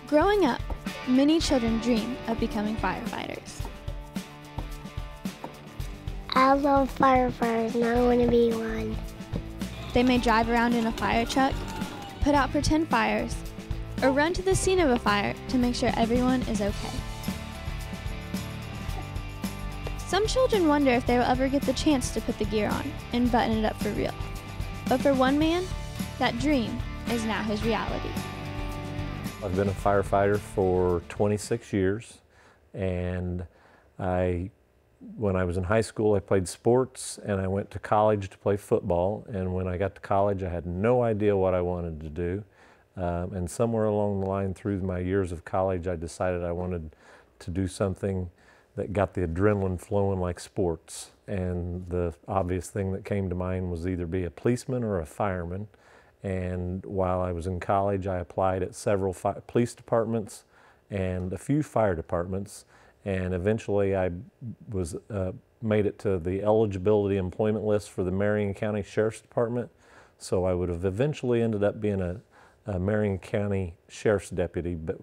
Growing up, many children dream of becoming firefighters. I love firefighters and I want to be one. They may drive around in a fire truck, put out pretend fires, or run to the scene of a fire to make sure everyone is okay. Some children wonder if they will ever get the chance to put the gear on and button it up for real. But for one man, that dream is now his reality. I've been a firefighter for 26 years, and when I was in high school, I played sports, and I went to college to play football, and when I got to college, I had no idea what I wanted to do, and somewhere along the line through my years of college, I decided I wanted to do something that got the adrenaline flowing like sports, and the obvious thing that came to mind was either be a policeman or a fireman. And while I was in college, I applied at several police departments and a few fire departments, and eventually I was made it to the eligibility employment list for the Marion County Sheriff's Department. So I would have eventually ended up being a Marion County Sheriff's Deputy, but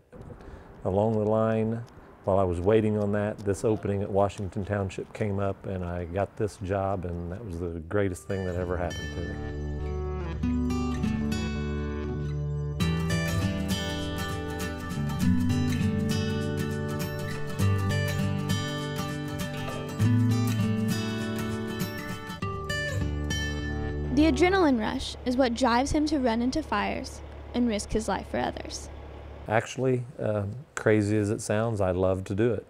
along the line, while I was waiting on that, this opening at Washington Township came up, and I got this job, and that was the greatest thing that ever happened to me. The adrenaline rush is what drives him to run into fires and risk his life for others. Actually, crazy as it sounds, I love to do it.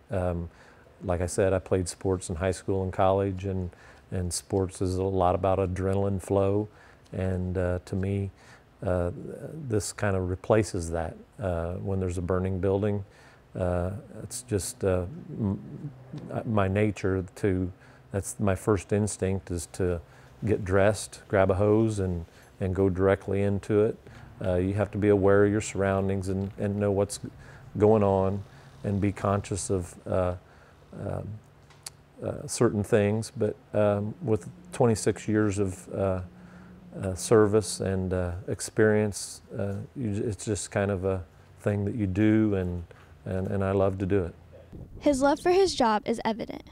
Like I said, I played sports in high school and college, and sports is a lot about adrenaline flow, and to me, this kind of replaces that. When there's a burning building, it's just my nature that's my first instinct is to get dressed, grab a hose, and go directly into it. You have to be aware of your surroundings and know what's going on and be conscious of certain things. But with 26 years of service and experience, it's just kind of a thing that you do, and I love to do it. His love for his job is evident.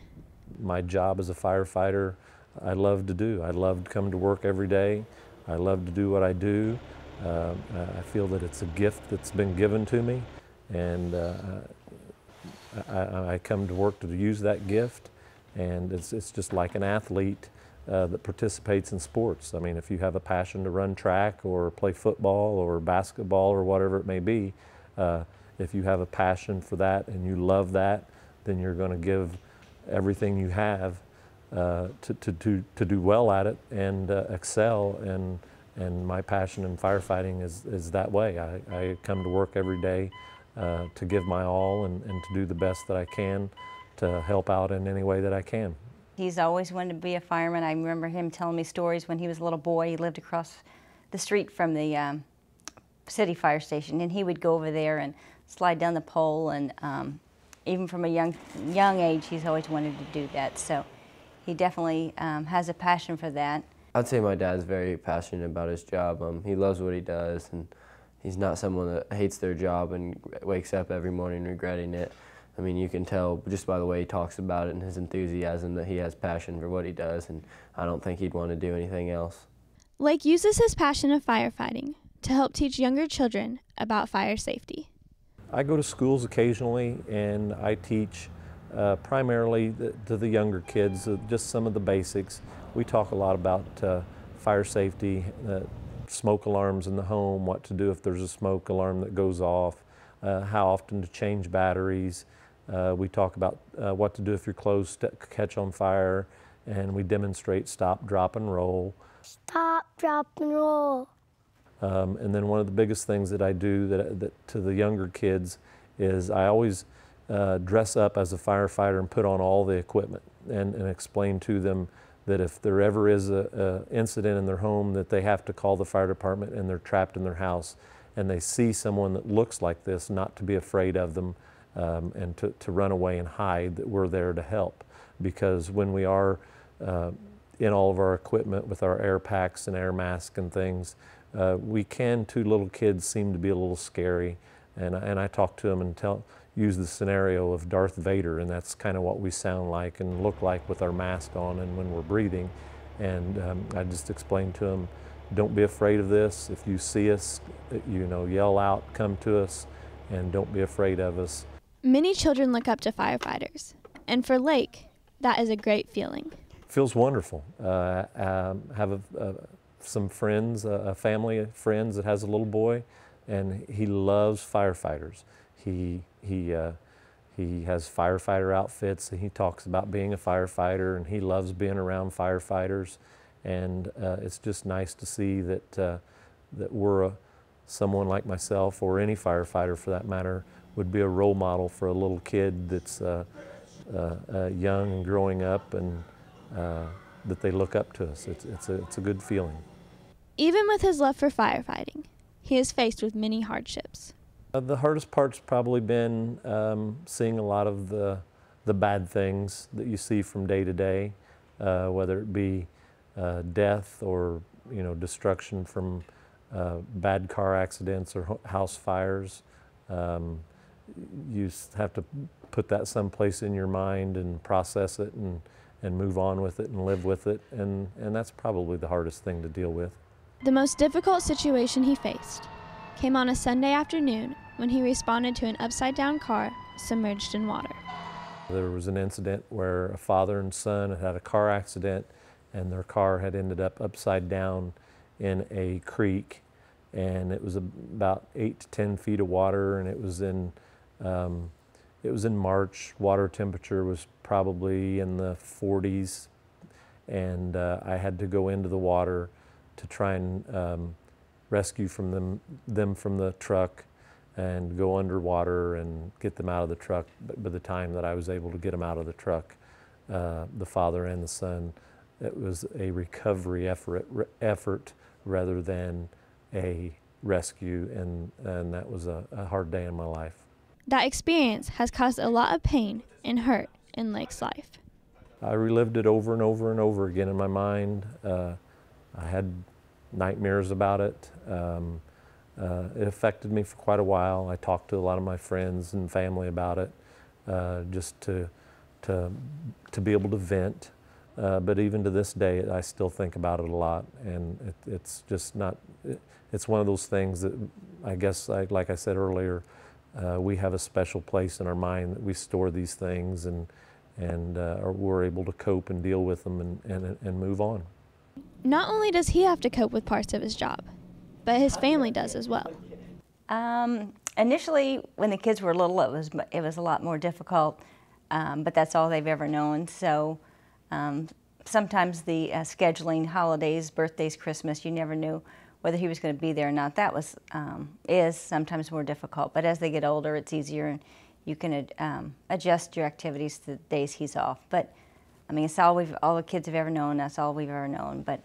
My job as a firefighter, I love to do. I love to come to work every day. I love to do what I do. I feel that it's a gift that's been given to me, and I come to work to use that gift, and it's just like an athlete that participates in sports. I mean, if you have a passion to run track or play football or basketball or whatever it may be, if you have a passion for that and you love that, then you're going to give everything you have to do well at it and excel. And my passion in firefighting is that way. I come to work every day to give my all and to do the best that I can to help out in any way that I can. He's always wanted to be a fireman. I remember him telling me stories when he was a little boy. He lived across the street from the city fire station, and he would go over there and slide down the pole, and even from a young age, he's always wanted to do that. So he definitely has a passion for that. I'd say my dad's very passionate about his job. He loves what he does, and he's not someone that hates their job and wakes up every morning regretting it. I mean, you can tell just by the way he talks about it and his enthusiasm that he has passion for what he does, and I don't think he'd want to do anything else. Lake uses his passion of firefighting to help teach younger children about fire safety. I go to schools occasionally, and I teach primarily to the younger kids just some of the basics. We talk a lot about fire safety, smoke alarms in the home, what to do if there's a smoke alarm that goes off, how often to change batteries. We talk about what to do if your clothes catch on fire, and we demonstrate stop, drop, and roll. Stop, drop, and roll. And then one of the biggest things that I do that to the younger kids is I always dress up as a firefighter and put on all the equipment and explain to them that if there ever is an incident in their home that they have to call the fire department and they're trapped in their house and they see someone that looks like this, not to be afraid of them and to run away and hide, that we're there to help. Because when we are in all of our equipment with our air packs and air masks and things, we can, to little kids, seem to be a little scary. And I talk to him and use the scenario of Darth Vader, and that's kind of what we sound like and look like with our mask on and when we're breathing. And I just explained to him, don't be afraid of this. If you see us, yell out, come to us, and don't be afraid of us. Many children look up to firefighters, and for Lake, that is a great feeling. Feels wonderful. Have some friends, a family of friends that has a little boy, and he loves firefighters. He has firefighter outfits, and he talks about being a firefighter, and he loves being around firefighters. And it's just nice to see that we're someone like myself, or any firefighter for that matter, would be a role model for a little kid that's young and growing up, and that they look up to us. It's a good feeling. Even with his love for firefighting, he is faced with many hardships. The hardest part's probably been seeing a lot of the bad things that you see from day to day, whether it be death or destruction from bad car accidents or house fires. You have to put that someplace in your mind and process it and move on with it and live with it, and that's probably the hardest thing to deal with. The most difficult situation he faced came on a Sunday afternoon when he responded to an upside-down car submerged in water. There was an incident where a father and son had a car accident, and their car had ended up upside down in a creek, and it was about 8 to 10 feet of water, and it was in March. Water temperature was probably in the 40s, and I had to go into the water to try and rescue them from the truck and go underwater and get them out of the truck. But by the time that I was able to get them out of the truck, the father and the son, it was a recovery effort rather than a rescue, and that was a hard day in my life. That experience has caused a lot of pain and hurt in Lake's life. I relived it over and over and over again in my mind. I had nightmares about it. It affected me for quite a while. I talked to a lot of my friends and family about it, just to be able to vent. But even to this day, I still think about it a lot, and it's just not. It's one of those things that I guess, like I said earlier, we have a special place in our mind that we store these things, and we're able to cope and deal with them and move on. Not only does he have to cope with parts of his job, but his family does as well. Initially, when the kids were little, it was a lot more difficult, but that's all they've ever known. So sometimes the scheduling, holidays, birthdays, Christmas, you never knew whether he was going to be there or not. That is sometimes more difficult. But as they get older, it's easier, and you can adjust your activities to the days he's off. But I mean, it's all the kids have ever known. That's all we've ever known. But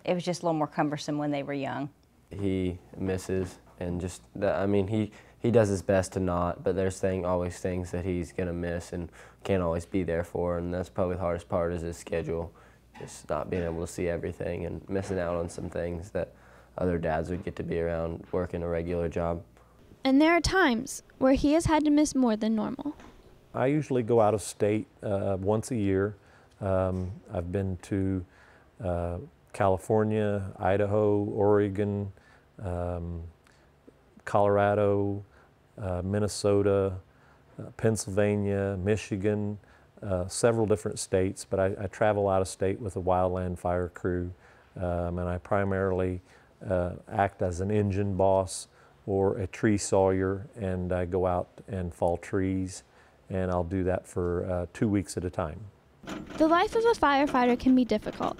it was just a little more cumbersome when they were young. He misses, and just I mean, he does his best to not, but there's always things that he's gonna miss and can't always be there for, and that's probably the hardest part, is his schedule, just not being able to see everything and missing out on some things that other dads would get to be around working a regular job. And there are times where he has had to miss more than normal. I usually go out of state once a year. I've been to California, Idaho, Oregon, Colorado, Minnesota, Pennsylvania, Michigan, several different states, but I travel out of state with a wildland fire crew, and I primarily act as an engine boss or a tree sawyer, and I go out and fall trees, and I'll do that for 2 weeks at a time. The life of a firefighter can be difficult,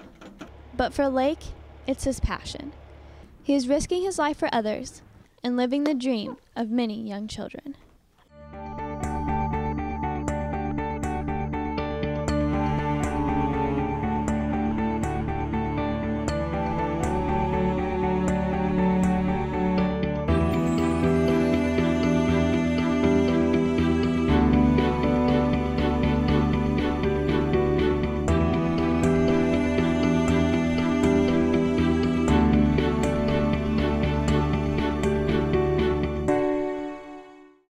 but for Lake, it's his passion. He is risking his life for others and living the dream of many young children.